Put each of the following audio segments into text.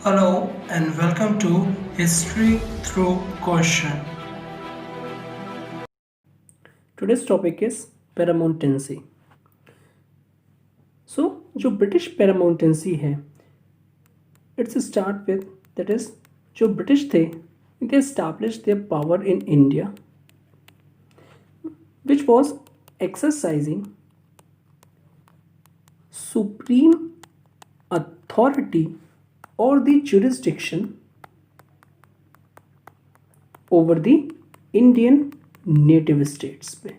Hello and welcome to History Through Question. Today's topic is Paramountcy. So, जो British पैरामाउंटेंसी है, it's start with that is जो British थे, they established their power in India, which was exercising supreme authority or the jurisdiction over the Indian native states पे,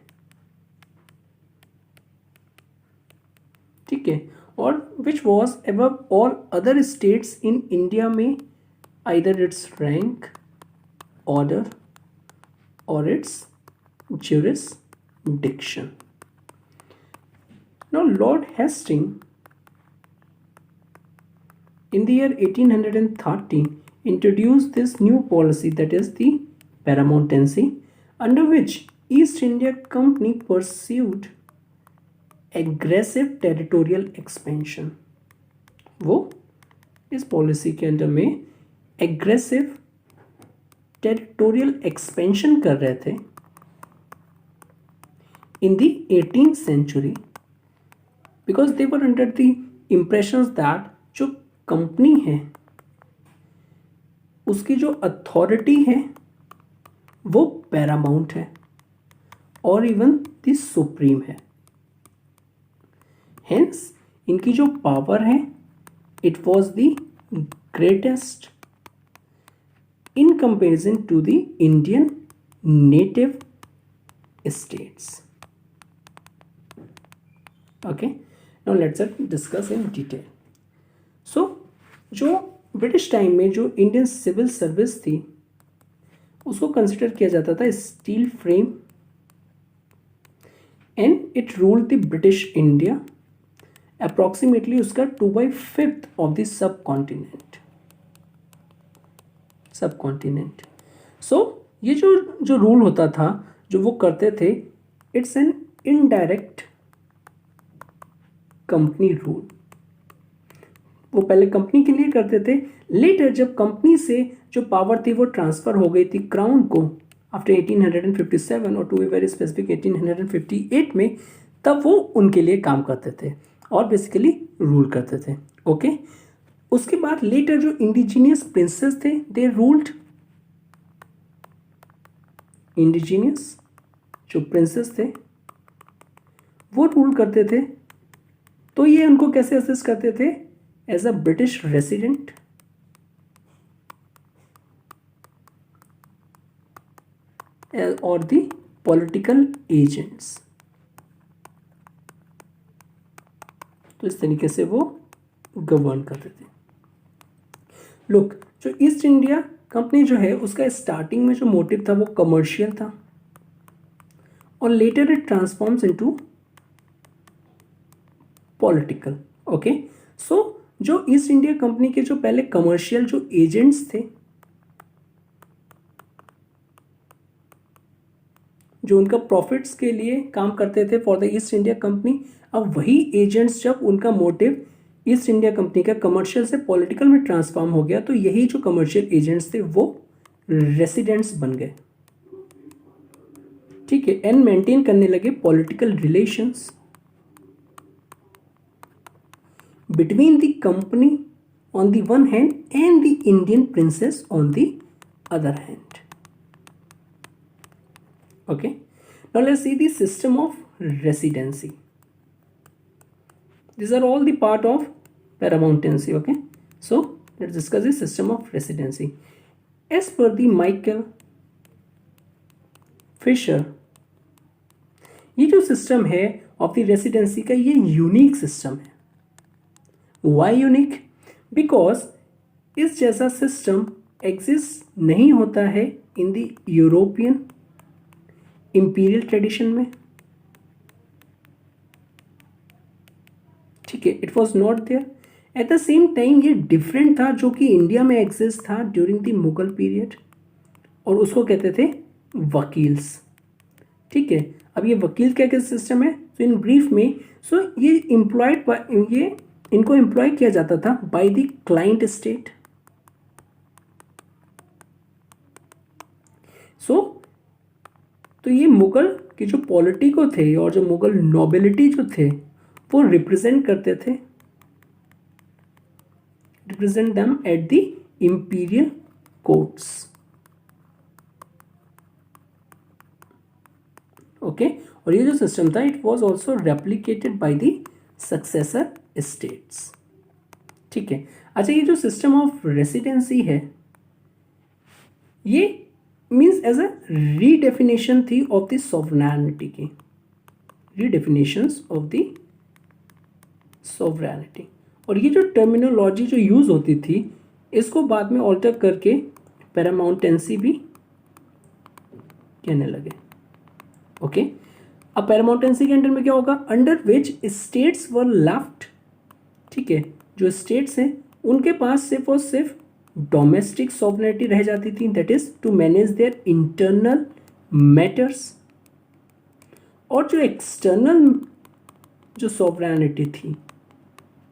ठीक है, और which was above all other states in India में either it's rank order और it's jurisdiction. Now Lord Hastings in the year 1813 introduced this new policy, that is the paramountcy, under which East India Company pursued aggressive territorial expansion. वो इस policy के under में aggressive territorial expansion कर रहे थे in the 18th century because they were under the impressions that जो company है उसकी जो अथॉरिटी है वो पैरामाउंट है और इवन द सुप्रीम है. हेंस इनकी जो पावर है it was the greatest in comparison to the Indian native states. Okay, now let's discuss in detail. So जो ब्रिटिश टाइम में जो इंडियन सिविल सर्विस थी उसको कंसिडर किया जाता था steel frame and it ruled the British India approximately उसका 2/5 of the sub continent. सो ये जो रूल होता था जो वो करते थे, it's an indirect company rule. वो पहले कंपनी के लिए करते थे, लेटर जब कंपनी से जो पावर थी वो ट्रांसफर हो गई थी क्राउन को आफ्टर 1857 और टू बी वेरी स्पेसिफिक 1858 में, तब वो उनके लिए काम करते थे और बेसिकली रूल करते थे. ओके, उसके बाद लेटर जो इंडिजीनियस प्रिंसेस थे दे रूल्ड. इंडिजीनियस जो प्रिंसेस थे वो रूल करते थे. तो ये उनको कैसे असिस्ट करते थे? एज अ ब्रिटिश रेसिडेंट और द पॉलिटिकल एजेंट्स. तो इस तरीके से वो गवर्न करते थे. लुक, जो ईस्ट इंडिया कंपनी जो है उसका स्टार्टिंग में जो मोटिव था वो कमर्शियल था और later it transforms into political. Okay, so जो ईस्ट इंडिया कंपनी के जो पहले कमर्शियल जो एजेंट्स थे जो उनका प्रॉफिट्स के लिए काम करते थे for the east India company, अब वही एजेंट्स जब उनका मोटिव ईस्ट इंडिया कंपनी का कमर्शियल से पॉलिटिकल में ट्रांसफॉर्म हो गया तो यही जो कमर्शियल एजेंट्स थे वो रेसिडेंट्स बन गए. ठीक है, एंड मेंटेन करने लगे political relations between the company on the one hand and the Indian princess on the other hand. Okay, now let's see the system of residency. These are all the part of paramountcy. Okay, so let's discuss the system of residency. As per the Michael Fisher, ये जो system है of the residency का ये unique system है. Why unique? Because इस जैसा system exist नहीं होता है in the European imperial tradition में. ठीक है, it was not there. At the same time ये डिफरेंट था जो कि इंडिया में एग्जिस्ट था ड्यूरिंग द मुगल पीरियड और उसको कहते थे वकील्स. ठीक है, अब ये वकील क्या सिस्टम है? सो इन ब्रीफ में, सो ये इनको एम्प्लॉय किया जाता था by the client state so तो ये मुगल के जो पॉलिटिको थे और जो मुगल नोबिलिटी जो थे वो रिप्रेजेंट करते थे, represent them at the imperial courts. Okay, और ये जो सिस्टम था it was also replicated by the successor states. ठीक है, अच्छा ये जो सिस्टम ऑफ रेसिडेंसी है ये मीन्स एज अ रीडेफिनेशन थी ऑफ द सॉवरेनिटी की, रीडेफिनेशंस ऑफ द सॉवरेनिटी। और ये जो टर्मिनोलॉजी जो यूज होती थी इसको बाद में ऑल्टर करके पैरामाउंटेंसी भी कहने लगे। ओके, अब पैरामाउंटेंसी के अंडर में क्या होगा, under which states were left, ठीक है, जो स्टेट्स हैं उनके पास सिर्फ और सिर्फ डोमेस्टिक सॉवरेनिटी रह जाती थी, that is to manage their internal matters. और जो एक्सटर्नल जो सॉवरेनिटी थी,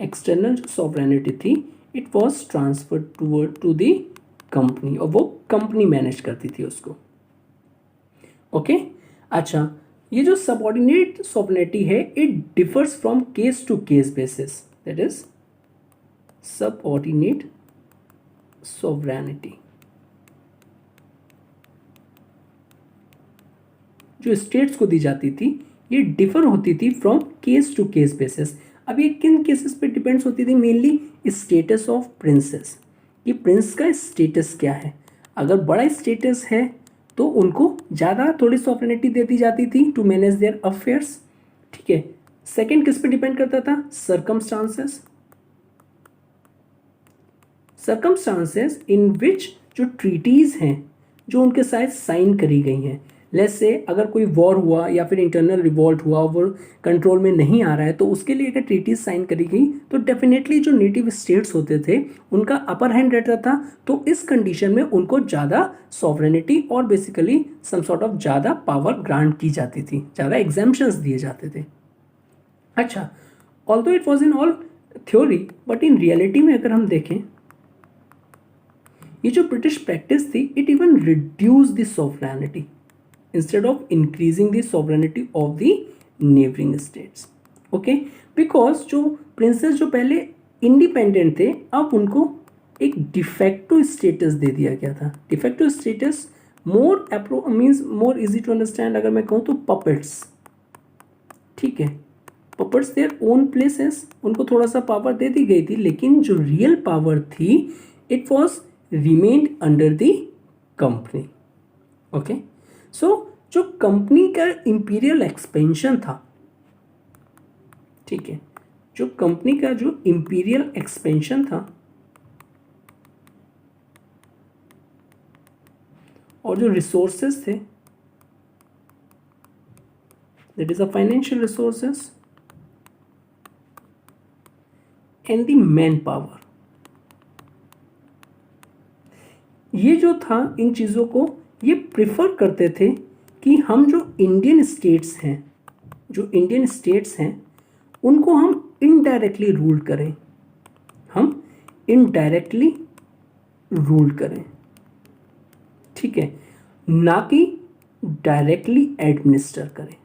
एक्सटर्नल जो सॉवरेनिटी थी it was transferred toward to the company, और वो कंपनी मैनेज करती थी उसको। ओके, अच्छा ये जो सबऑर्डिनेट सॉवरेनिटी है it differs from case to case basis, that is subordinate sovereignty. जो स्टेट्स को दी जाती थी ये डिफर होती थी from case to case basis. अब ये किन केसेस पे डिपेंड्स होती थी, मेनली स्टेटस ऑफ प्रिंसेस, कि प्रिंस का स्टेटस क्या है। अगर बड़ा स्टेटस है तो उनको ज़्यादा थोड़ी सॉवरेनिटी दे दी जाती थी टू मैनेज देयर अफेयर्स। ठीक है, सेकंड किस पे डिपेंड करता था, सर्कमस्टांसेस, सर्कमस्टांसेस इन विच जो ट्रीटीज़ हैं जो उनके साथ साइन करी गई हैं। लेट्स से अगर कोई वॉर हुआ या फिर इंटरनल रिवॉल्ट हुआ, वो कंट्रोल में नहीं आ रहा है, तो उसके लिए अगर ट्रीटीज साइन करी गई तो डेफिनेटली जो नेटिव स्टेट्स होते थे उनका अपर हैंड रहता था। तो इस कंडीशन में उनको ज़्यादा सॉवरेनिटी और बेसिकली सम सॉर्ट ऑफ ज़्यादा पावर ग्रांट की जाती थी, ज़्यादा एग्जाम्पशंस दिए जाते थे। अच्छा, although it was in all theory but in reality में अगर हम देखें ये जो ब्रिटिश प्रैक्टिस थी it even reduce the sovereignty instead of increasing the sovereignty of the neighboring states. Okay, because जो प्रिंसेस जो पहले इंडिपेंडेंट थे अब उनको एक डिफेक्टो स्टेटस दे दिया गया था। De facto status more means more easy to understand अगर मैं कहूँ तो पपेट्स। ठीक है, पपेट्स देयर ओन प्लेसेस, उनको थोड़ा सा पावर दे दी गई थी लेकिन जो रियल पावर थी it was remained under the company. Okay, so जो कंपनी का इंपीरियल एक्सपेंशन था, ठीक है, जो कंपनी का जो इंपीरियल एक्सपेंशन था और जो रिसोर्सेस थे that is a financial resources and the man power, ये जो था इन चीजों को ये प्रिफर करते थे कि हम जो इंडियन स्टेट्स हैं, जो इंडियन स्टेट्स हैं उनको हम इनडायरेक्टली रूल करें, हम इनडायरेक्टली रूल करें। ठीक है, ना कि डायरेक्टली एडमिनिस्टर करें।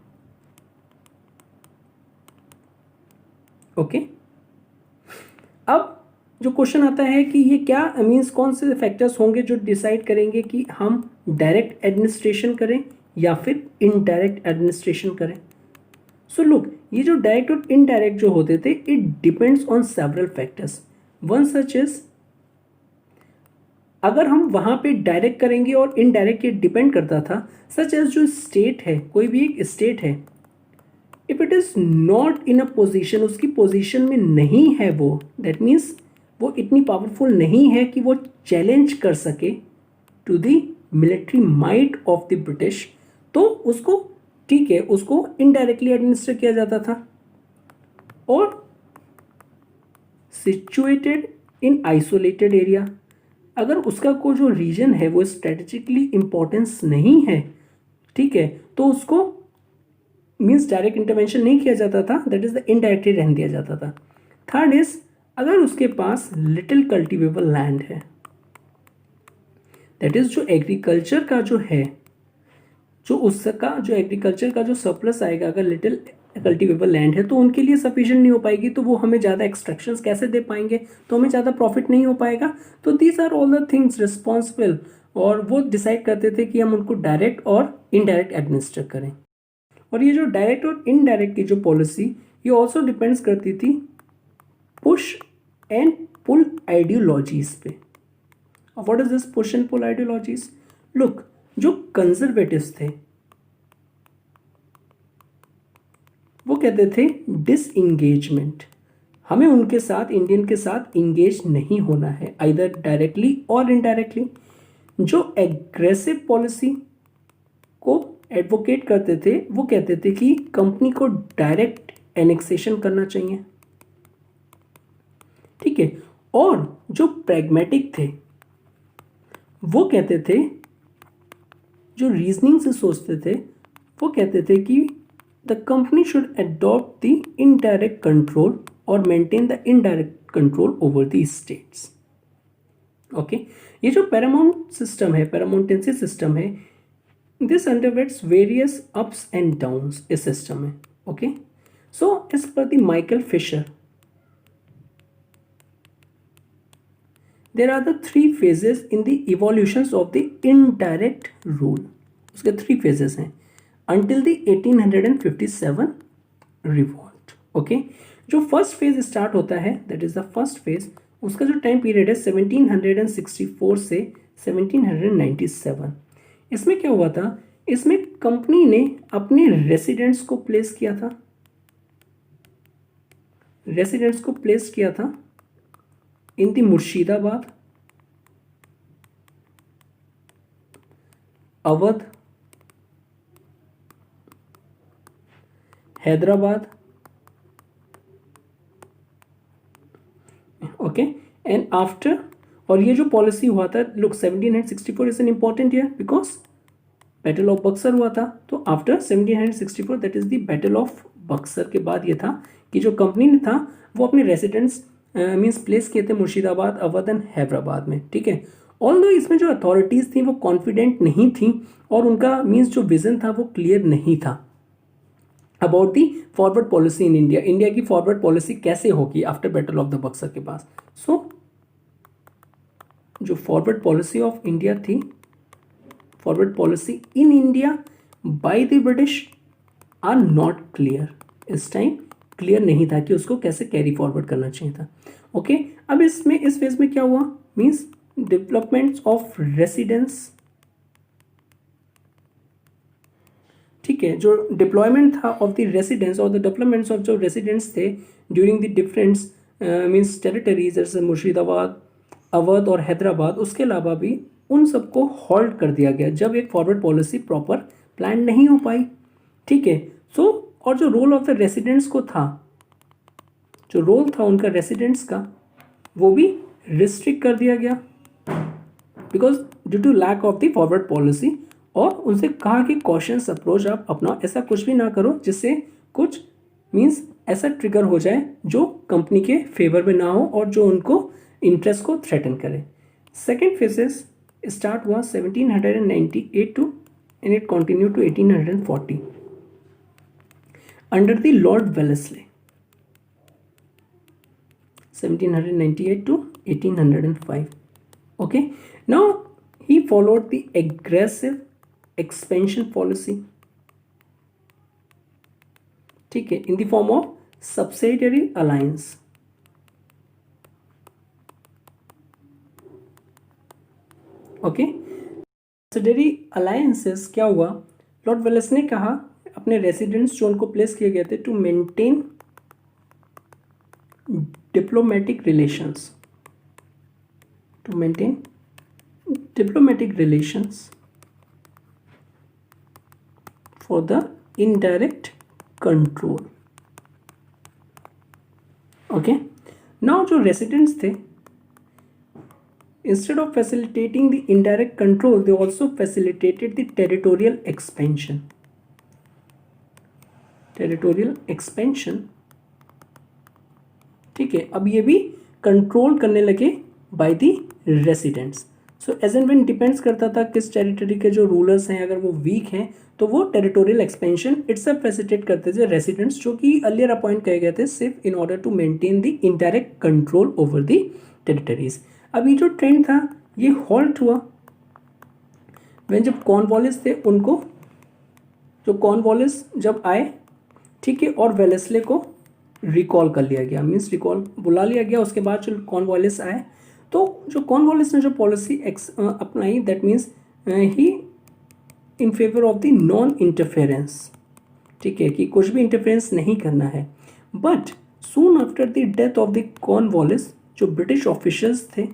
ओके, अब जो क्वेश्चन आता है कि ये क्या मीन्स कौन से फैक्टर्स होंगे जो डिसाइड करेंगे कि हम डायरेक्ट एडमिनिस्ट्रेशन करें या फिर इनडायरेक्ट एडमिनिस्ट्रेशन करें। सो लुक, ये जो डायरेक्ट और इनडायरेक्ट जो होते थे it depends on several factors. One such is अगर हम वहां पे डायरेक्ट करेंगे और इनडायरेक्ट ये डिपेंड करता था, सच एज जो स्टेट है, कोई भी एक स्टेट है, if it is not in a position, उसकी पोजिशन में नहीं है वो, दैट मीन्स वो इतनी पावरफुल नहीं है कि वो चैलेंज कर सके to the military might of the British, तो उसको ठीक है उसको इनडायरेक्टली एडमिनिस्टर किया जाता था। और सिचुएटेड इन आइसोलेटेड एरिया, अगर उसका कोई जो रीजन है वो स्ट्रेटेजिकली इंपॉर्टेंस नहीं है, ठीक है, तो उसको मीन्स डायरेक्ट इंटरवेंशन नहीं किया जाता था, दैट इज द इनडायरेक्टली रहने दिया जाता था। थर्ड इज अगर उसके पास लिटिल कल्टिवेबल लैंड है, दैट इज जो एग्रीकल्चर का जो है जो उसका जो एग्रीकल्चर का जो सरप्लस आएगा, अगर लिटिल कल्टिवेबल लैंड है तो उनके लिए सफिशिएंट नहीं हो पाएगी, तो वो हमें ज़्यादा एक्सट्रैक्शंस कैसे दे पाएंगे, तो हमें ज़्यादा प्रॉफिट नहीं हो पाएगा। तो these are all the things responsible, और वो डिसाइड करते थे कि हम उनको डायरेक्ट और इनडायरेक्ट एडमिनिस्टर करें। और ये जो डायरेक्ट और इनडायरेक्ट की जो पॉलिसी, ये ऑल्सो डिपेंड्स करती थी पुश एंड पुल आइडियोलॉजीज पे। What is this push and pull ideologies? Look, जो कंजर्वेटिव्स थे वो कहते थे डिसइंगेजमेंट, हमें उनके साथ, इंडियन के साथ इंगेज नहीं होना है, आइदर डायरेक्टली और इनडायरेक्टली। जो एग्रेसिव पॉलिसी को एडवोकेट करते थे वो कहते थे कि कंपनी को डायरेक्ट एनेक्सेशन करना चाहिए, ठीक है। और जो प्रैग्मेटिक थे वो कहते थे, जो रीजनिंग से सोचते थे वो कहते थे कि the company should adopt the indirect control और maintain the indirect control over the states. Okay, ये जो पैरामाउंट सिस्टम है, पैरामाउंटेंसी सिस्टम है, this underwent various ups and downs इस सिस्टम में। Okay, so as per the Michael Fisher, there are the three phases in the evolutions of the indirect rule. उसके 3 phases हैं until the 1857 revolt. Okay, जो first phase start होता है, that is the first phase, उसका जो time period है 1764 से 1797। इसमें क्या हुआ था? इसमें कंपनी ने अपने रेसिडेंट्स को प्लेस किया था, रेसिडेंट्स को प्लेस किया था in the Murshidabad, Awadh, Hyderabad, okay, and after, और ये जो पॉलिसी हुआ था, look 1764 is an important year because battle of Buxar हुआ था। तो after 1764, that is the battle of Buxar के बाद ये था कि जो कंपनी ने था वो अपने रेसिडेंट्स मीन्स प्लेस किए थे मुर्शिदाबाद, अवध एंड हैदराबाद में, ठीक है। ऑल्दो इसमें जो अथॉरिटीज़ थी वो कॉन्फिडेंट नहीं थी और उनका मीन्स जो विजन था वो क्लियर नहीं था about the forward policy in India, India की फॉरवर्ड पॉलिसी कैसे होगी after battle of the Buxar के पास। सो जो फॉरवर्ड पॉलिसी ऑफ इंडिया थी, forward policy in India by the British are not clear, इस टाइम क्लियर नहीं था कि उसको कैसे कैरी फॉरवर्ड करना चाहिए था। ओके, अब इसमें इस फेज में क्या हुआ, मीन्स डेवलपमेंट्स ऑफ रेसिडेंस, ठीक है, जो डिप्लॉयमेंट था ऑफ द रेसिडेंस और द डेवलपमेंट्स ऑफ जो रेसिडेंट्स थे during the different means territories जैसे मुर्शिदाबाद, अवध और हैदराबाद, उसके अलावा भी उन सबको हॉल्ट कर दिया गया जब एक फॉरवर्ड पॉलिसी प्रॉपर प्लान नहीं हो पाई, ठीक है। सो और जो रोल ऑफ द रेसिडेंट्स को था, जो रोल था उनका रेसिडेंट्स का, वो भी रिस्ट्रिक्ट कर दिया गया because due to lack of the forward policy. और उनसे कहा कि कॉशंस अप्रोच आप अपनाओ, ऐसा कुछ भी ना करो जिससे कुछ मीन्स ऐसा ट्रिगर हो जाए जो कंपनी के फेवर में ना हो और जो उनको इंटरेस्ट को थ्रेटन करे। सेकेंड फेजेस स्टार्ट हुआ 1798 to and it continue to 1840 under the Lord Wellesley, 1798 to 1805. Okay, now he followed the aggressive expansion policy, ठीक है, in the form of subsidiary alliance. Okay, subsidiary alliances क्या हुआ, Lord Wallace ने कहा अपने residents जो उनको प्लेस किए गए थे to maintain diplomatic relations, to maintain diplomatic relations for the indirect control. Okay, now जो रेसिडेंट्स थे, instead of facilitating the indirect control, they also facilitated the territorial expansion. Territorial expansion, ठीक है। अब ये भी कंट्रोल करने लगे by the residents. So as and when depends करता था किस टेरिटरी के जो रूलर्स हैं, अगर वो वीक हैं तो वो टेरिटोरियल एक्सपेंशन इटसेल्फ फैसिलिटेट करते थे रेसिडेंट्स, जो कि अर्लियर अपॉइंट किए गए थे सिर्फ in order to maintain the indirect control over the territories. अब ये जो ट्रेंड था ये हॉल्ट हुआ व्हेन जब कॉर्नवालिस थे, उनको जो कॉर्नवालिस जब आए, ठीक है, और वेलेस्ले को रिकॉल कर लिया गया, मीन्स रिकॉल बुला लिया गया। उसके बाद जो कॉर्नवालिस आए, तो जो कॉर्नवालिस ने जो पॉलिसी अपनाई, that means he in favour of the non interference, ठीक है, कि कुछ भी इंटरफेरेंस नहीं करना है। But soon after the death of the Cornwallis, जो ब्रिटिश ऑफिशियल्स थे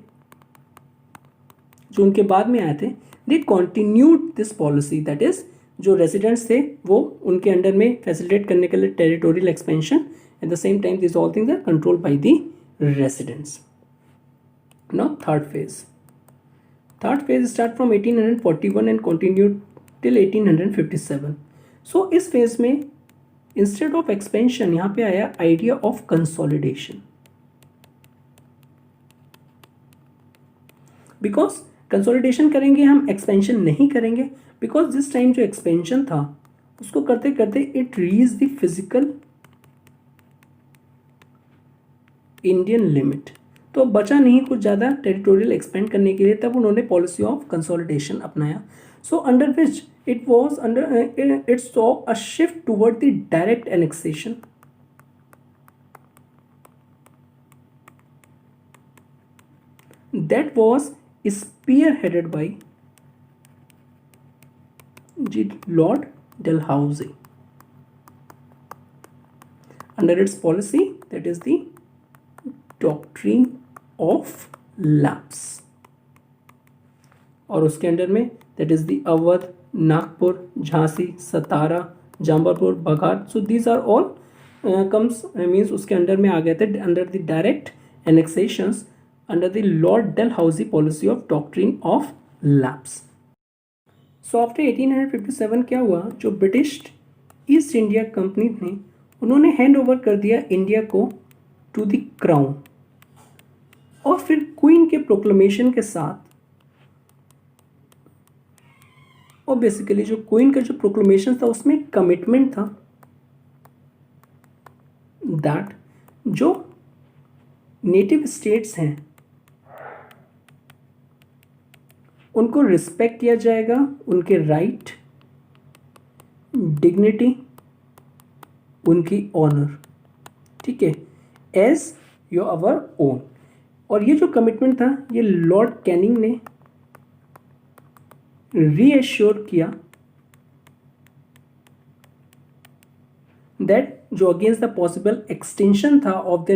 जो उनके बाद में आए थे, they continued this policy, that is जो रेसिडेंट्स थे वो उनके अंडर में फैसिलिटेट करने के लिए territorial expansion, at the same time this all things are controlled by the residents. Now third phase start from 1841 and continued till 1857। सो इस phase में इंस्टेड ऑफ एक्सपेंशन यहाँ पे आया idea of consolidation, because consolidation करेंगे हम, expansion नहीं करेंगे, because जिस टाइम जो एक्सपेंशन था उसको करते करते it reach the physical Indian limit, तो बचा नहीं कुछ ज़्यादा टेरिटोरियल एक्सपेंड करने के लिए, तब उन्होंने पॉलिसी ऑफ कंसोलिडेशन अपनाया। So under which it saw a shift toward the direct annexation, that was spearheaded by Lord Dalhousie. Under its policy, that is the doctrine of lapse, और उसके under में that is the Awadh, Nagpur, Jhansi, Satara, Jabalpur, Baghat, so these are all comes means उसके under में आ गए थे under the direct annexations under the Lord Dalhousie policy of doctrine of lapse. So after 1857 क्या हुआ, जो ब्रिटिश ईस्ट इंडिया कंपनी ने उन्होंने हैंड ओवर कर दिया इंडिया को टू द क्राउन, और फिर क्वीन के प्रोक्लेमेशन के साथ, और बेसिकली जो क्वीन का जो प्रोक्लेमेशन था उसमें कमिटमेंट था दैट जो नेटिव स्टेट्स हैं उनको रिस्पेक्ट किया जाएगा, उनके राइट, डिग्निटी, उनकी ऑनर, ठीक है, एज योर अवर ओन। और ये जो कमिटमेंट था ये लॉर्ड कैनिंग ने रीएश्योर किया दैट जो अगेंस्ट द पॉसिबल एक्सटेंशन था of the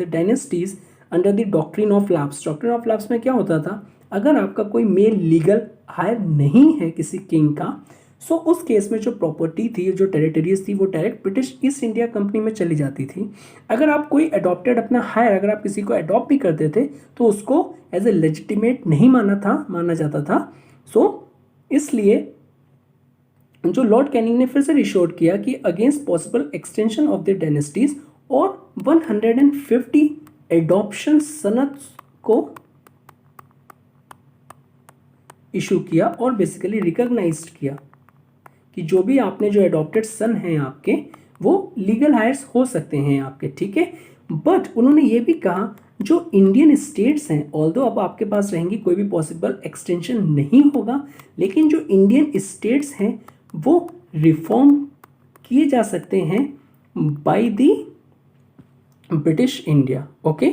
dynasties under the doctrine of lapse. Doctrine of lapse में क्या होता था, अगर आपका कोई मेल लीगल हायर नहीं है किसी किंग का, सो उस केस में जो प्रॉपर्टी थी, जो टेरिटरीज थी, वो direct British east India company में चली जाती थी। अगर आप कोई अडॉप्टेड अपना हायर, अगर आप किसी को अडॉप्ट भी करते थे तो उसको एज ए लेजिटिमेट नहीं माना जाता था। सो इसलिए जो लॉर्ड कैनिंग ने फिर से रिश्योर किया कि against possible extension of the dynasties, और 150 एडॉप्शन सनत्स को इशू किया और बेसिकली रिकॉग्नाइज्ड किया कि जो भी आपने जो एडॉप्टेड सन हैं आपके, वो लीगल हायर्स हो सकते हैं आपके, ठीक है। बट उन्होंने ये भी कहा जो इंडियन स्टेट्स हैं, ऑल्दो अब आपके पास रहेंगी, कोई भी पॉसिबल एक्सटेंशन नहीं होगा, लेकिन जो इंडियन स्टेट्स हैं वो रिफॉर्म किए जा सकते हैं bye the British India, okay,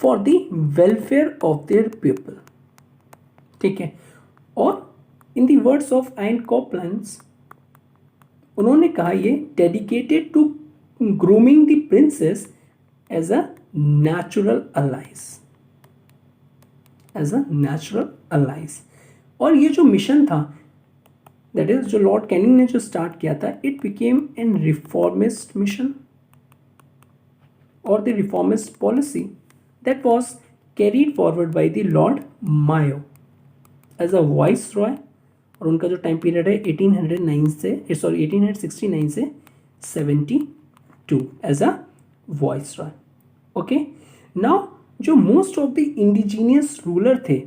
for the welfare of their people, ठीक है। और इन द वर्ड्स ऑफ आइन कॉपलैंड्स उन्होंने कहा ये dedicated to grooming the princes as a natural allies, और ये जो मिशन था, दैट इज जो लॉर्ड कैनिंग ने जो स्टार्ट किया था, it became an reformist mission और the reformist policy that was carried forward by the Lord Mayo as a viceroy, और उनका जो टाइम पीरियड है 1869 से 72 as a viceroy, okay. Now जो most of the indigenous ruler थे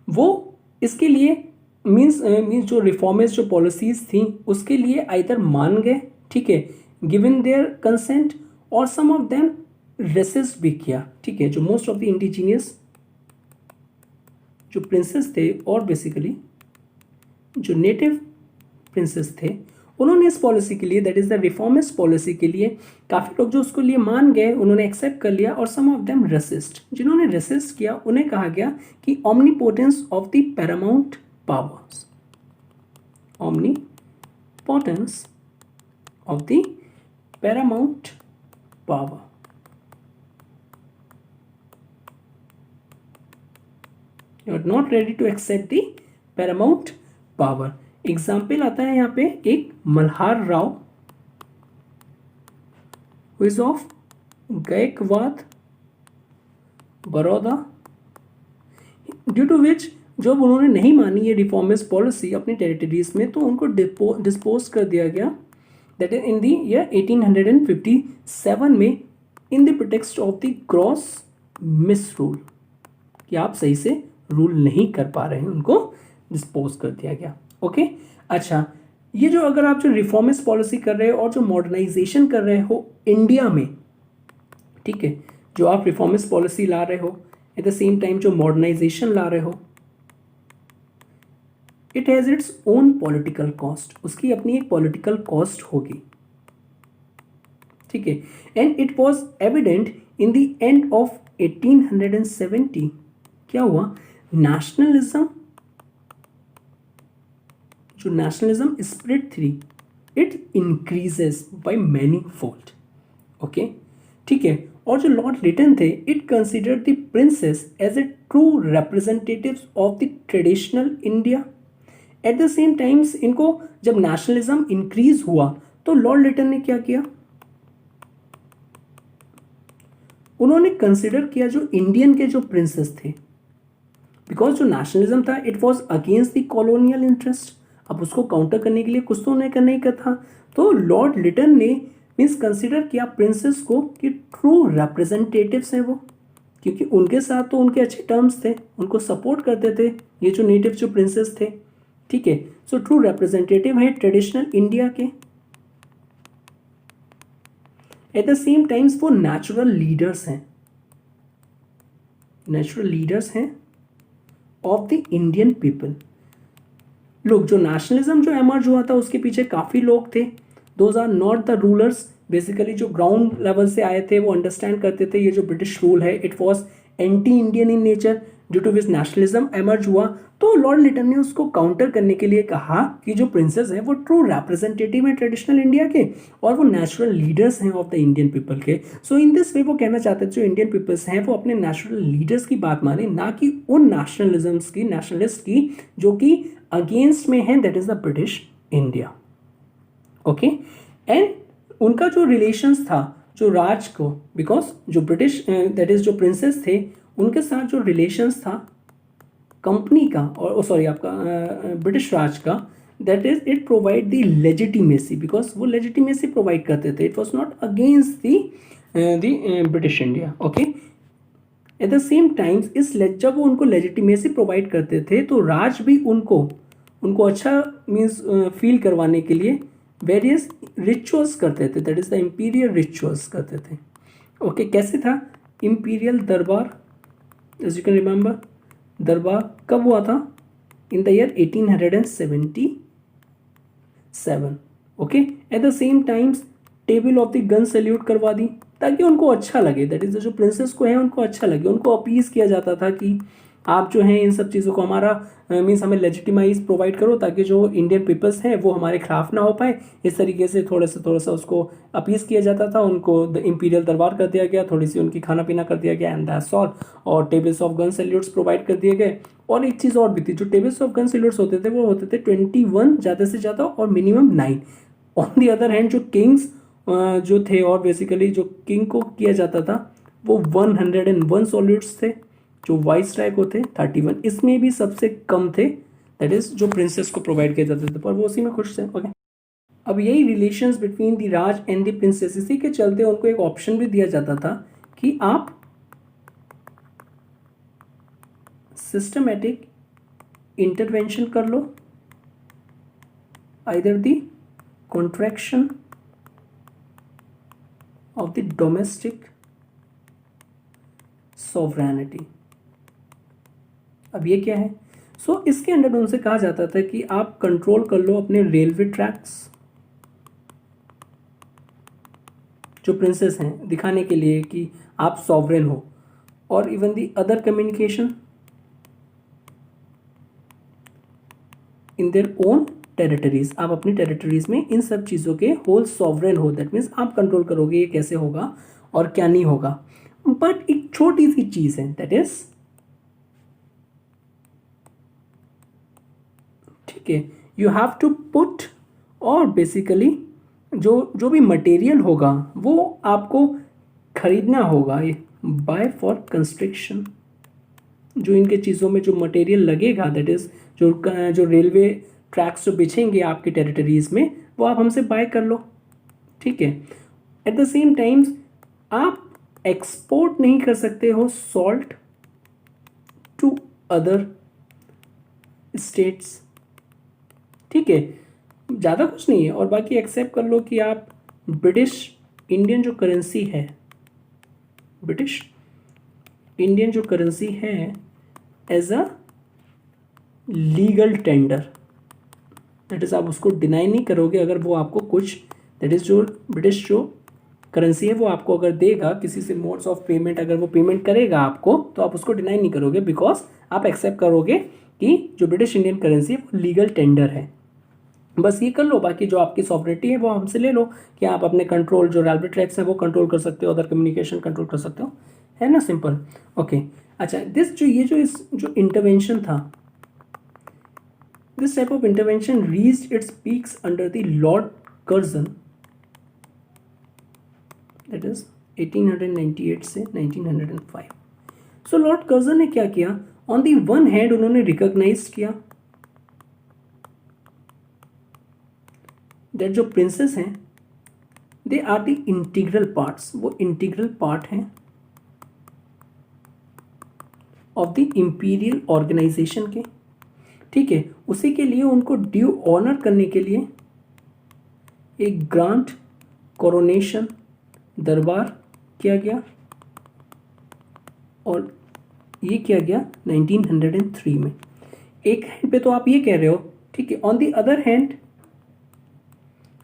वो इसके लिए मीन्स जो रिफॉर्मिस्ट जो पॉलिसीज थी उसके लिए आइदर मान गए, ठीक है, गिवन देयर कंसेंट, और सम ऑफ देम रेसिस्ट भी किया, ठीक है। जो मोस्ट ऑफ द इंडिजीनियस जो प्रिंसेस थे और बेसिकली जो नेटिव प्रिंसेस थे, उन्होंने इस पॉलिसी के लिए, that is the reformist policy के लिए, काफ़ी लोग जो उसको लिए मान गए, उन्होंने एक्सेप्ट कर लिया, और सम ऑफ देम रेसिस्ट। जिन्होंने रेसिस्ट किया उन्हें कहा गया कि omnipotence of the paramount powers, omnipotence of the paramount power. You are not ready to accept the paramount power. Example आता है यहाँ पे एक Malhar Rao, who is of Gaekwad Baroda, due to which जब उन्होंने नहीं मानी ये रिफॉर्मिस्ट पॉलिसी अपनी टेरिटरीज में, तो उनको डिस्पोज कर दिया गया, that is in the year 1857 में, in the pretext of the gross मिसरूल, कि आप सही से रूल नहीं कर पा रहे हैं, उनको डिस्पोज कर दिया गया। ओके अच्छा, ये जो अगर आप जो रिफॉर्मिस्ट पॉलिसी कर रहे हो और जो मॉडर्नाइजेशन कर रहे हो इंडिया में, ठीक है, जो आप रिफॉर्मिस्ट पॉलिसी ला रहे हो एट द सेम टाइम जो मॉडर्नाइजेशन ला रहे हो, it has its own political cost, उसकी अपनी एक पॉलिटिकल कॉस्ट होगी, ठीक है। And it was evident in the end of 1870। क्या हुआ, नेशनलिज्म, जो नेशनलिज्म स्प्रिट थी, it increases by many fold. Okay ठीक है। और जो लॉर्ड लिटन थे, it considered the princes as a true representatives of the traditional India. At the same times इनको जब नेशनलिज्म इंक्रीज हुआ तो लॉर्ड लिटन ने क्या किया, उन्होंने कंसिडर किया जो इंडियन के जो प्रिंसेस थे, बिकॉज जो नेशनलिज्म था it was against the colonial interest. अब उसको काउंटर करने के लिए कुछ तो उन्हें करने का था, तो लॉर्ड लिटन ने मीन्स कंसिडर किया प्रिंसेस को कि ट्रू रिप्रेजेंटेटिव्स हैं वो, क्योंकि उनके साथ तो उनके अच्छे टर्म्स थे, उनको सपोर्ट करते थे ये जो नेटिव जो प्रिंसेस थे, ठीक है। सो ट्रू रिप्रेजेंटेटिव है ट्रेडिशनल इंडिया के। एट द सेम टाइम्स वो नेचुरल लीडर्स हैं, नेचुरल लीडर्स हैं ऑफ द इंडियन पीपल। लोग जो नेशनलिज्म जो एमर्ज हुआ था उसके पीछे काफ़ी लोग थे, those are not the rulers, basically जो ग्राउंड लेवल से आए थे वो अंडरस्टैंड करते थे ये जो ब्रिटिश रूल है it was anti Indian in nature, due to which nationalism emerge हुआ। तो लॉर्ड लिटन ने उसको काउंटर करने के लिए कहा कि जो प्रिंसेस हैं वो ट्रू रिप्रेजेंटेटिव है ट्रेडिशनल इंडिया के और वो नेचुरल लीडर्स हैं ऑफ द इंडियन पीपल के। सो इन दिस वे वो कहना चाहते थे जो इंडियन पीपल्स हैं वो अपने नेचुरल लीडर्स की बात माने, ना कि उन नेशनलिज्म्स की, नेशनलिस्ट की जो कि अगेंस्ट में है, that is the British India. Okay and उनका जो रिलेशंस था जो राज को, बिकॉज जो ब्रिटिश दैट इज जो प्रिंसेस थे उनके साथ जो रिलेशंस था कंपनी का और सॉरी आपका ब्रिटिश राज का, that is it provide the legitimacy, because वो लेजिटिमेसी प्रोवाइड करते थे, it was not against the British India. Okay eight the same times इस जब वो उनको लेजिटिमेसी प्रोवाइड करते थे तो राज भी उनको अच्छा मीन्स फील करवाने के लिए वेरियस रिचुअल्स करते थे, that is the imperial rituals करते थे। ओके कैसे था इम्पीरियल दरबार, एज यू कैन रिमेंबर दरबार कब हुआ था, in the year 1877। Okay eight the same times table of the gun salute करवा दी ताकि उनको अच्छा लगे, दैट इज जो प्रिंसेस को है उनको अच्छा लगे, उनको अपीज किया जाता था कि आप जो हैं इन सब चीज़ों को हमारा मीन्स हमें लेजिटिमाइज प्रोवाइड करो ताकि जो इंडियन पीपल्स हैं वो हमारे खिलाफ ना हो पाए। इस तरीके से थोड़ा सा उसको अपीज किया जाता था, उनको द इम्पीरियल दरबार कर दिया गया, थोड़ी सी उनकी खाना पीना कर दिया गया एंड दैट्स ऑल, और tables of gun salutes provide कर दिए गए। और एक चीज़ और भी थी, जो टेबल्स ऑफ गन सैल्यूट्स होते थे वो होते थे 21 ज़्यादा से ज़्यादा और minimum 9। On the other hand जो किंग्स जो थे और बेसिकली जो किंग को किया जाता था वो 101 सॉल्यूट्स थे, जो वाइस राय को थे 31, इसमें भी सबसे कम थे, दैट इज जो प्रिंसेस को प्रोवाइड किए जाते थे, पर वो उसी में खुश थे। ओके अब यही relations between the Raj and the princess, इसी के चलते उनको एक ऑप्शन भी दिया जाता था कि आप सिस्टमेटिक इंटरवेंशन कर लो, either the contraction of the domestic sovereignty. अब ये क्या है? सो इसके अंडर उनसे कहा जाता था कि आप कंट्रोल कर लो अपने रेलवे ट्रैक्स, जो प्रिंसेस हैं, दिखाने के लिए कि आप सॉवरेन हो, और even the other communication in their own territories. आप अपनी टेरिटरीज में इन सब चीज़ों के होल सॉवरेन हो, दैट मीन्स आप कंट्रोल करोगे ये कैसे होगा और क्या नहीं होगा। बट एक छोटी सी चीज़ है, दैट इज, ठीक है, यू हैव टू पुट, और बेसिकली जो भी मटेरियल होगा वो आपको खरीदना होगा बाय फॉर कंस्ट्रक्शन। जो इनके चीज़ों में जो मटेरियल लगेगा, दैट इज जो रेलवे ट्रैक्स जो बिछेंगे आपके टेरिटरीज में, वो आप हमसे बाय कर लो, ठीक है। एट द सेम टाइम्स आप एक्सपोर्ट नहीं कर सकते हो सॉल्ट टू अदर स्टेट्स, ठीक है, ज़्यादा कुछ नहीं है। और बाकी एक्सेप्ट कर लो कि आप ब्रिटिश इंडियन जो करेंसी है, ब्रिटिश इंडियन जो करेंसी है as a legal tender, that is आप उसको डिनाई नहीं करोगे अगर वो आपको कुछ, दैट इज़ जो ब्रिटिश जो करेंसी है वो आपको अगर देगा किसी से मोड्स ऑफ पेमेंट, अगर वो पेमेंट करेगा आपको, तो आप उसको डिनाई नहीं करोगे, बिकॉज आप एक्सेप्ट करोगे कि जो ब्रिटिश इंडियन करेंसी है वो लीगल टेंडर है। बस ये कर लो, बाकी जो आपकी सॉवरेनिटी है वो हमसे ले लो कि आप अपने कंट्रोल जो रेलवे ट्रैक्स है वो कंट्रोल कर सकते हो, अदर कम्युनिकेशन कंट्रोल कर सकते हो, है ना, सिंपल। ओके, अच्छा, दिस जो ये जो इस जो इंटरवेंशन था, this type of intervention reached its peaks under the Lord Curzon, that is 1898 से 1905। सो लॉर्ड कर्जन ने क्या किया, ऑन दी वन हैंड उन्होंने रिकॉग्नाइज किया दैट जो प्रिंसेस हैं they are the integral parts, वो इंटीग्रल पार्ट हैं ऑफ द इंपीरियल ऑर्गेनाइजेशन के, ठीक है। उसी के लिए उनको ड्यू ऑनर करने के लिए एक ग्रांट कोरोनेशन दरबार किया गया, और ये किया गया 1903 में। एक हैंड पे तो आप ये कह रहे हो, ठीक है, ऑन द अदर हैंड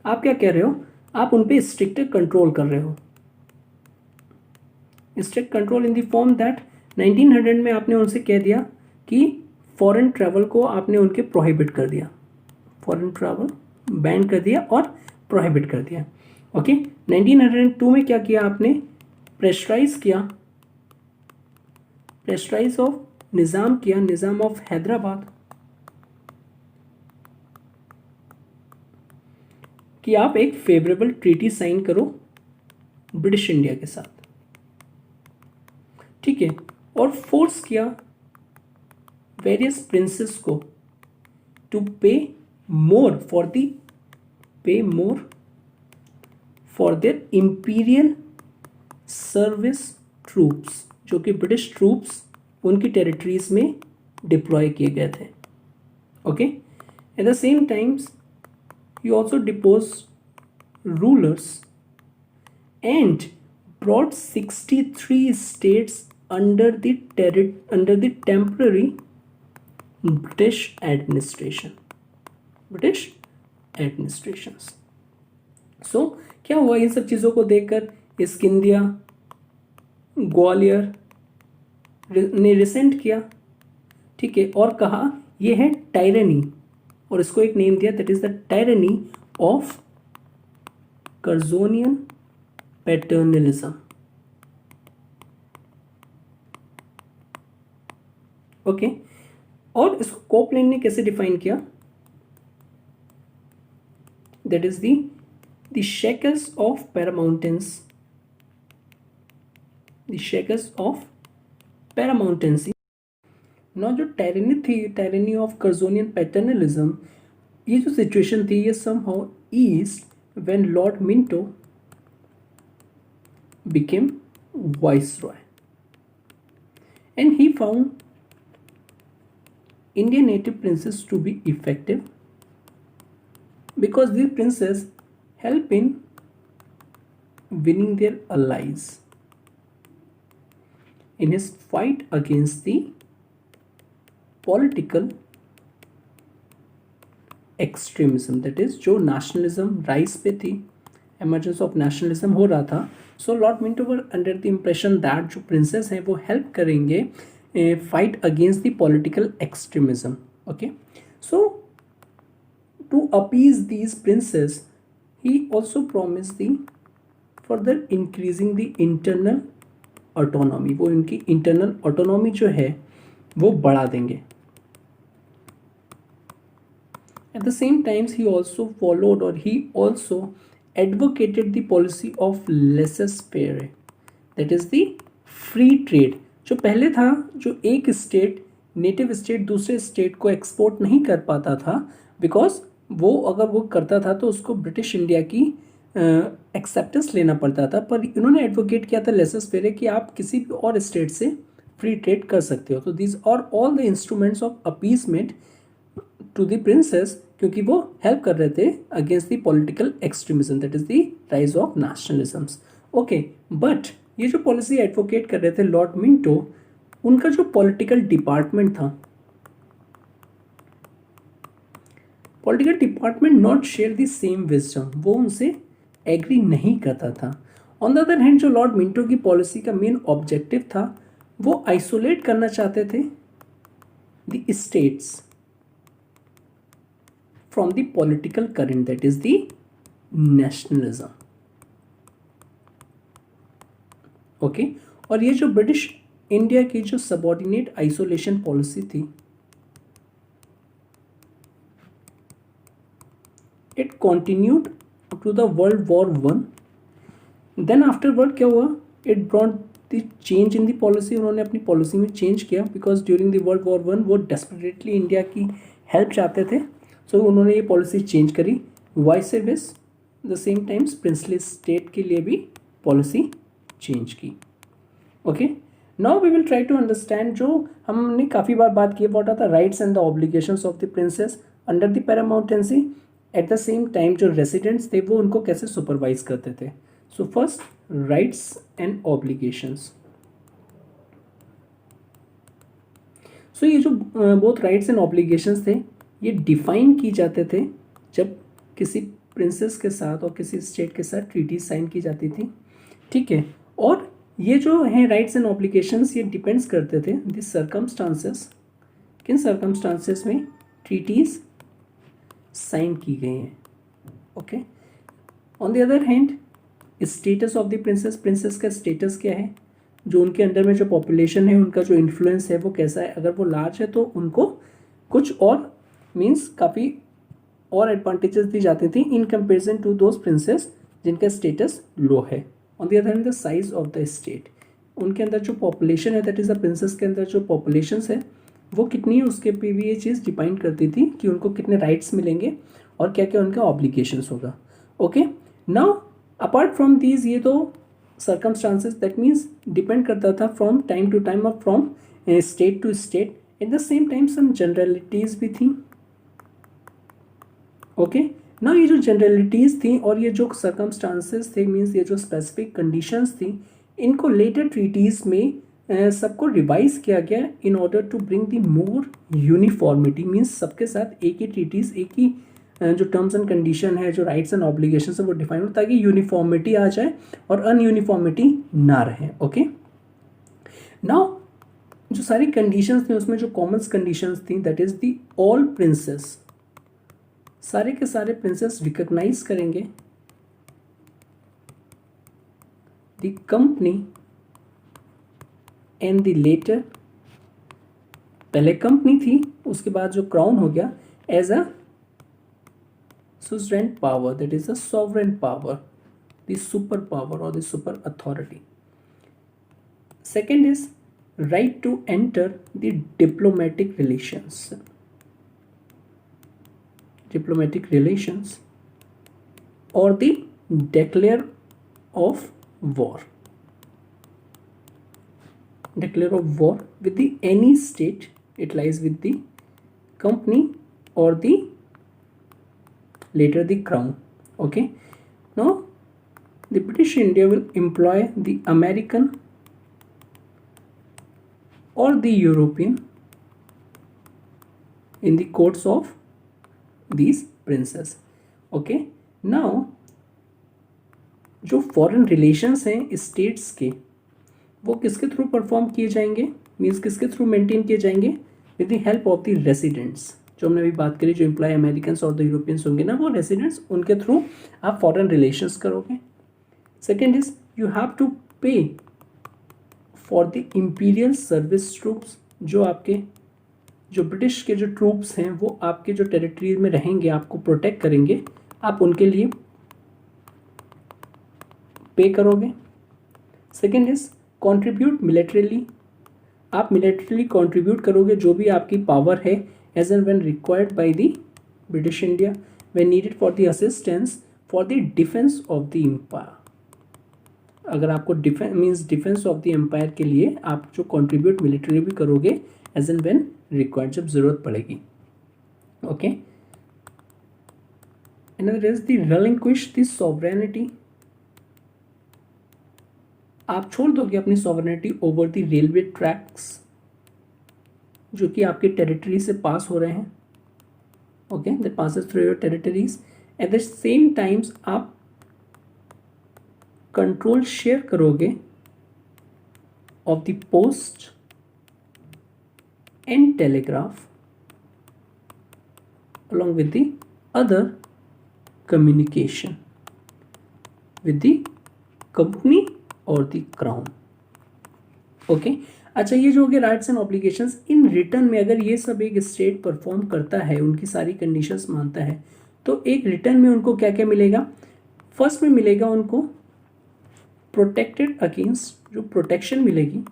आप क्या कह रहे हो, आप उन पे स्ट्रिक्ट कंट्रोल कर रहे हो, strict control in the form that 1900 में आपने उनसे कह दिया कि फॉरेन ट्रैवल को आपने उनके प्रोहिबिट कर दिया, फॉरेन ट्रैवल बैन कर दिया और प्रोहिबिट कर दिया। ओके, 1902 में क्या किया आपने, प्रेशराइज किया, प्रेशराइज ऑफ निज़ाम किया, निज़ाम ऑफ हैदराबाद, कि आप एक फेवरेबल ट्रीटी साइन करो ब्रिटिश इंडिया के साथ, ठीक है, और फोर्स किया वेरियस प्रिंसेस को टू पे more for their imperial service troops, जो कि ब्रिटिश ट्रूप्स उनकी टेरिटरीज में डिप्लॉय किए गए थे। Okay, eight the same times he also deposed rulers and brought 63 states under the temporary British administration. British administrations. So क्या हुआ, इन सब चीज़ों को देखकर स्किंदिया, ग्वालियर ने रिसेंट किया, ठीक है, और कहा ये है टायरनी, और इसको एक नेम दिया, that is the tyranny of Curzonian paternalism. Okay, और इसको कोपलैंड ने कैसे डिफाइन किया, that is the shackles of paramountcy, the shackles of paramountcy. ना जो टायरनी थी, टायरनी ऑफ कर्जोनियन पैटर्नलिज्म, ये जो सिचुएशन थी ये somehow eased when Lord Minto became viceroy, and he found Indian native princes to be effective because these princes help in winning their allies in his fight against the political extremism, that is जो nationalism rise पे थी, emergence of nationalism हो रहा था. So Lord Minto were under the impression that जो princes हैं वो help करेंगे fight against the political extremism. Okay, so to appease these princes he also promised the further increasing the internal autonomy. वो इनकी internal autonomy जो है वो बढ़ा देंगे. At the same time, he also followed or he also advocated the policy of laissez-faire, that is the free trade. जो पहले था, जो एक स्टेट नेटिव स्टेट दूसरे स्टेट को एक्सपोर्ट नहीं कर पाता था बिकॉज वो अगर वो करता था तो उसको ब्रिटिश इंडिया की एक्सेप्टेंस लेना पड़ता था. पर इन्होंने एडवोकेट किया था लेसेस-फेयर कि आप किसी भी और स्टेट से फ्री ट्रेड कर सकते हो. तो these are all the instruments of appeasement to the princes, क्योंकि वो हेल्प कर रहे थे against the political extremism, that is the rise of nationalisms. Okay, but ये जो पॉलिसी एडवोकेट कर रहे थे लॉर्ड मिंटो, उनका जो पॉलिटिकल डिपार्टमेंट था, political department not share the same wisdom, वो उनसे एग्री नहीं करता था. ऑन द अदर हैंड जो लॉर्ड मिंटो की पॉलिसी का मेन ऑब्जेक्टिव था वो आइसोलेट करना चाहते थे the states from the political current, that is the nationalism. Okay, और ये जो ब्रिटिश इंडिया की जो सबऑर्डिनेट आइसोलेशन पॉलिसी थी, it continued to the world war 1. Then afterward क्या हुआ, it brought the change in the policy. उन्होंने अपनी पॉलिसी में चेंज किया because during the world war 1 वो डेस्परेटली इंडिया की हेल्प चाहते थे. सो उन्होंने ये पॉलिसी चेंज करी. Vice service the same times princely state के लिए भी पॉलिसी चेंज की. Okay, now we will try to understand जो हमने काफ़ी बार बात की, what are the rights and the obligations of the princes under the paramountcy. At the same time जो रेसिडेंट्स थे वो उनको कैसे सुपरवाइज करते थे. So first, rights and obligations. So ये जो बोथ राइट्स एंड ऑब्लिगेशंस थे ये डिफाइन की जाते थे जब किसी प्रिंसेस के साथ और किसी स्टेट के साथ ट्रीटी साइन की जाती थी. ठीक है, और ये जो हैं राइट्स एंड ऑब्लिगेशंस ये डिपेंड्स करते थे द सर्कमस्टांसेस, किन सर्कमस्टांसेस में ट्रीटीज साइन की गई हैं. Okay, on the other hand status of the princess, princess का स्टेटस क्या है, जो उनके अंडर में जो पॉपुलेशन है उनका जो इन्फ्लुएंस है वो कैसा है. अगर वो लार्ज है तो उनको कुछ और मीन्स काफ़ी और एडवांटेजेस दी जाती थी in comparison to those princes जिनका स्टेटस लो है. On the other hand the size of the state, उनके अंदर जो पॉपुलेशन है दैट इज़ द प्रिंसेस के अंदर जो पॉपुलेशन है वो कितनी है उसके पे भी ये चीज़ डिपेंड करती थी कि उनको कितने राइट्स मिलेंगे और क्या क्या उनका ऑब्लिगेशंस होगा. Okay, now apart from these ये तो सर्कमस्टांसेस दैट मीन्स डिपेंड करता था फ्रॉम टाइम टू टाइम और from state to state. At the same time some generalities भी थी. ओके, ना ये जो जनरलिटीज़ थी और ये जो सर्कमस्टांसेस थे मीन्स ये जो स्पेसिफिक कंडीशंस थी इनको लेटर ट्रीटीज़ में सबको रिवाइज किया गया in order to bring the more uniformity. Means सबके साथ एक ही ट्रीटीज़ एक ही जो टर्म्स एंड कंडीशन है जो राइट्स एंड ऑब्लिगेशंस है वो डिफाइन हो ताकि यूनिफॉर्मिटी आ जाए और अनयूनिफॉर्मिटी ना रहे. ओके, नाउ जो सारी कंडीशंस थी उसमें जो कॉमन कंडीशंस थी that is the all princes, सारे के सारे प्रिंसेस रिकॉग्नाइज करेंगे the company and the latter, पहले कंपनी थी उसके बाद जो क्राउन हो गया as a suzerain power, that is a sovereign power, the super power और the super authority. Second is right to enter the diplomatic relations, diplomatic relations or the declare of war, declare of war with the any state, it lies with the company or the later the crown. Okay, now the British India will employ the American or the European in the courts of these princes. Okay, now जो foreign relations हैं states के वो किसके through perform किए जाएंगे, means किसके through maintain किए जाएंगे, with the help of the residents. जो हमने अभी बात करी, जो एम्प्लॉय अमेरिकन्स और द यूरोपियंस होंगे ना, वो रेसिडेंट्स, उनके थ्रू आप फॉरेन रिलेशंस करोगे। Second is you have to pay for the imperial service troops. जो ब्रिटिश के जो ट्रूप्स हैं वो आपके जो टेरिटरी में रहेंगे, आपको प्रोटेक्ट करेंगे, आप उनके लिए पे करोगे। Second is contribute militarily. आप मिलिट्रीली कंट्रीब्यूट करोगे जो भी आपकी पावर है, as and when required by the British India, when needed for the assistance for the defence of the empire. अगर आपको डिफेंस ऑफ द एम्पायर के लिए आप जो कंट्रीब्यूट मिलिट्री भी करोगे एज एंड व्हेन रिक्वायर्ड, जब जरूरत पड़ेगी। Okay, another is the relinquish the sovereignty। आप छोड़ दोगे अपनी sovereignty over the railway tracks जो कि आपके टेरिटरी से पास हो रहे हैं। Okay, that passes through your territories. Eight the same times आप कंट्रोल शेयर करोगे of the post and telegraph along with the other communication with the company और दी क्राउन। ओके, अच्छा, ये जो हो गए rights and obligations. In return में अगर ये सब एक स्टेट परफॉर्म करता है, उनकी सारी कंडीशंस मानता है, तो एक रिटर्न में उनको क्या क्या मिलेगा। फर्स्ट में मिलेगा उनको प्रोटेक्टेड अगेंस्ट, जो प्रोटेक्शन मिलेगी,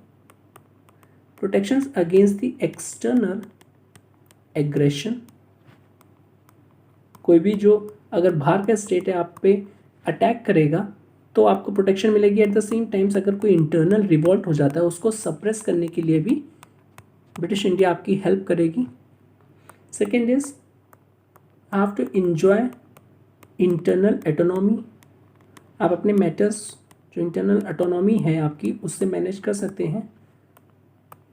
protections against the external aggression. कोई भी जो अगर बाहर का स्टेट है आप पे अटैक करेगा तो आपको प्रोटेक्शन मिलेगी। एट द सेम टाइम्स अगर कोई इंटरनल रिवॉल्ट हो जाता है उसको सप्रेस करने के लिए भी ब्रिटिश इंडिया आपकी हेल्प करेगी। Second is have to enjoy internal autonomy. आप अपने मैटर्स जो इंटरनल ऑटोनॉमी है आपकी उससे मैनेज कर सकते हैं।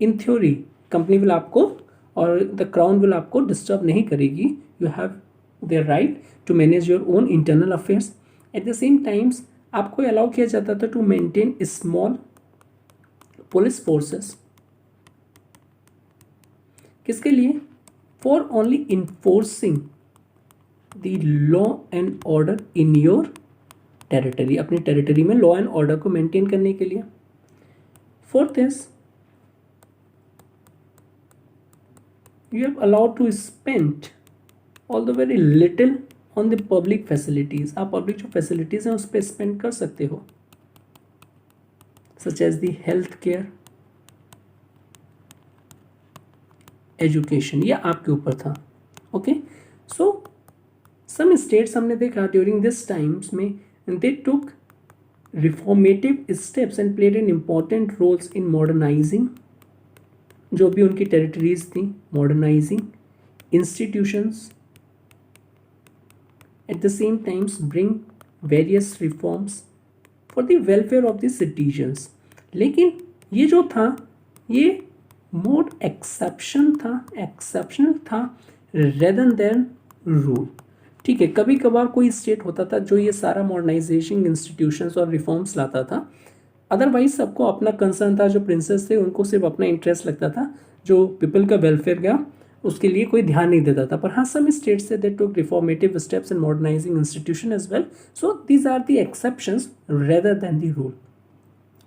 इन थ्योरी कंपनी विल आपको और द क्राउन विल आपको डिस्टर्ब नहीं करेगी। You have their right to manage your own internal affairs. At the same times आपको अलाउ किया जाता था to maintain small police forces. किसके लिए? For only enforcing the law and order in your territory. अपनी territory में law and order को maintain करने के लिए। Fourth is you have allowed to spend all the very little on the public facilities. आप public जो facilities हैं उस पर स्पेंड कर सकते हो, such as the health care, education, ये आपके ऊपर था। ओके, सो सम स्टेट्स हमने देखा ड्यूरिंग दिस टाइम्स में they took reformative steps and played an important roles in modernising जो भी उनकी टेरिटरीज थी, modernising institutions, at the same times bring various reforms for the welfare of the citizens। लेकिन ये जो था ये मोर एक्सेप्शनल था rather than रूल। ठीक है, कभी कभार कोई स्टेट होता था जो ये सारा मॉडर्नाइजेशन इंस्टीट्यूशंस और रिफॉर्म्स लाता था। अदरवाइज सबको अपना कंसर्न था, जो प्रिंसेस थे उनको सिर्फ अपना इंटरेस्ट लगता था, जो पीपल का वेलफेयर का उसके लिए कोई ध्यान नहीं देता था। पर हाँ, सम स्टेट्स से they took reformative steps in modernising institution as well. So these are the exceptions rather than the rule.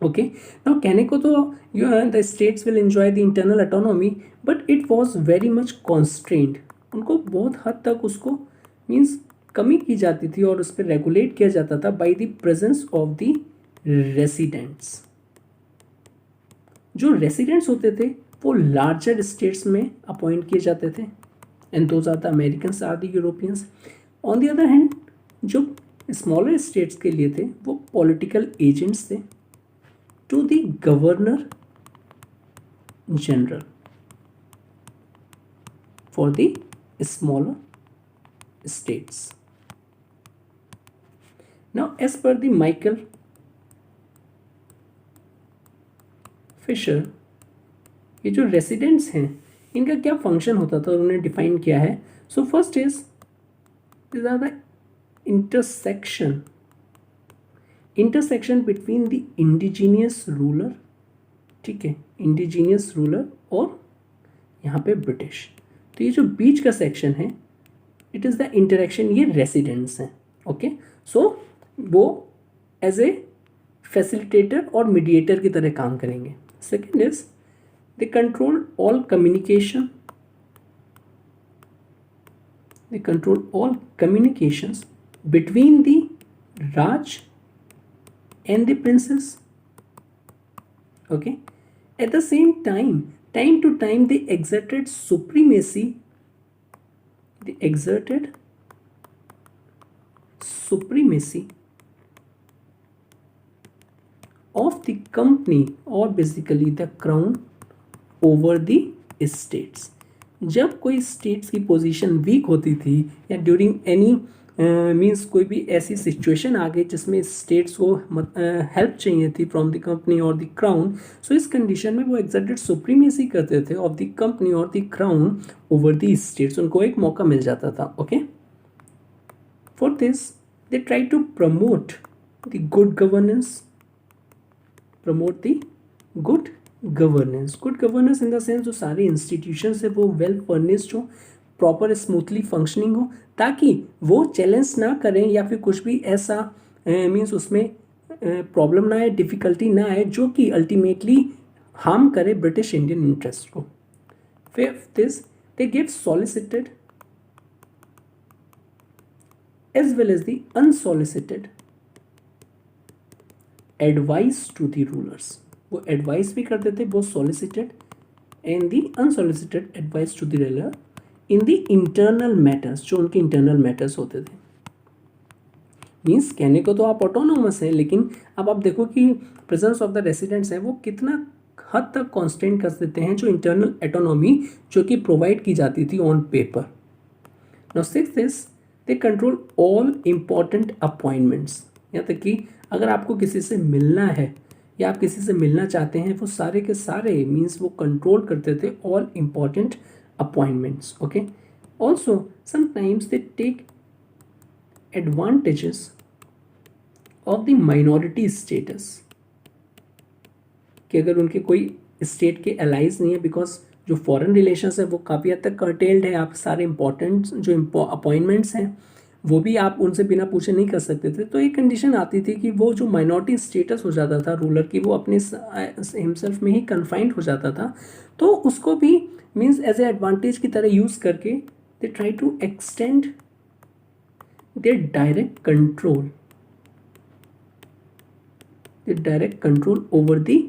Okay, now कहने को तो the states will enjoy the internal autonomy but it was very much constrained. उनको बहुत हद तक उसको means कमी की जाती थी और उस पर रेगुलेट किया जाता था by the presence of the residents. जो रेसिडेंट्स होते थे वो लार्जर स्टेट्स में अपॉइंट किए जाते थे, and those are the Americans, are the Europeans. On the other hand जो स्मॉलर स्टेट्स के लिए थे वो पॉलिटिकल एजेंट्स थे to the governor general for the smaller states. Now, as per the Michael Fisher, ये जो रेसिडेंट्स हैं इनका क्या फंक्शन होता था उन्होंने डिफाइन किया है. So first is these are the intersection between the indigenous ruler, ठीक है, indigenous ruler और यहाँ पे ब्रिटिश. तो ये जो बीच का सेक्शन है इट इज़ द इंटरेक्शन, ये रेसिडेंट्स हैं. ओके, सो वो एज ए फैसिलिटेटर और मीडिएटर की तरह काम करेंगे. Second is they control all communication, they control all communications between the Raj and the princess. Okay, at the same time to time they exerted supremacy of the company or basically the crown over the states. जब कोई states की position week होती थी या during any means कोई भी ऐसी situation आ गई जिसमें स्टेट्स को हेल्प चाहिए थी फ्रॉम द कंपनी और द क्राउन, सो इस कंडीशन में वो एक्सर्टेड सुप्रीमेसी करते थे ऑफ द कंपनी और the crown over the states. उनको एक मौका मिल जाता था. Okay, for this they try to promote the good governance, good governance in the sense जो सारे इंस्टीट्यूशंस है वो वेल फर्निश्ड हो, प्रॉपर स्मूथली फंक्शनिंग हो, ताकि वो चैलेंज ना करें या फिर कुछ भी ऐसा मीन्स उसमें प्रॉब्लम ना आए, डिफिकल्टी ना आए जो कि अल्टीमेटली हार्म करे ब्रिटिश इंडियन इंटरेस्ट को. Fifth is they give solicited as well as the unsolicited advice to the rulers. वो एडवाइस भी करते थे both solicited and the unsolicited advice to the ruler in the internal matters, जो उनके internal matters होते थे. Means कहने को तो आप ऑटोनोमस हैं, लेकिन अब आप देखो कि प्रेजेंस ऑफ द रेसिडेंट्स है वो कितना हद तक कॉन्स्टेंट कर देते हैं जो इंटरनल एटोनॉमी जो कि प्रोवाइड की जाती थी on paper. Now sixth is they control all important appointments. यहाँ तक कि अगर आपको किसी से मिलना है या आप किसी से मिलना चाहते हैं वो सारे के सारे मीन्स वो कंट्रोल करते थे all important appointments. Okay, also sometimes they take advantages of the minority status, कि अगर उनके कोई स्टेट के एलाइज नहीं है, बिकॉज जो फॉरेन रिलेशंस है वो काफ़ी हद तक कर्टेल्ड है. आप सारे इंपॉर्टेंट जो अपॉइंटमेंट्स हैं वो भी आप उनसे बिना पूछे नहीं कर सकते थे. तो एक कंडीशन आती थी कि वो जो माइनॉरिटी स्टेटस हो जाता था रूलर की, वो अपने हिमसेल्फ में ही कन्फाइंड हो जाता था. तो उसको भी मीन्स एज ए एडवांटेज की तरह यूज़ करके they try to extend their direct control over the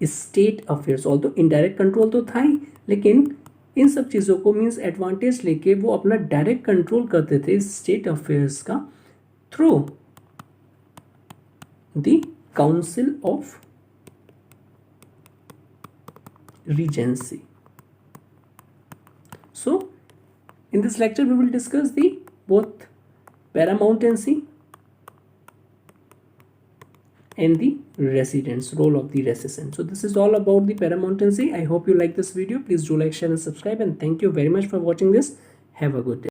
state affairs. Although indirect control तो था ही, लेकिन इन सब चीज़ों को मीन्स एडवांटेज लेके वो अपना डायरेक्ट कंट्रोल करते थे स्टेट अफेयर्स का through the council of regency. So in this lecture we will discuss the both paramountcy and the residents, role of the resident. So this is all about the paramountcy. I hope you like this video. Please do like, share and subscribe, and thank you very much for watching this. Have a good day.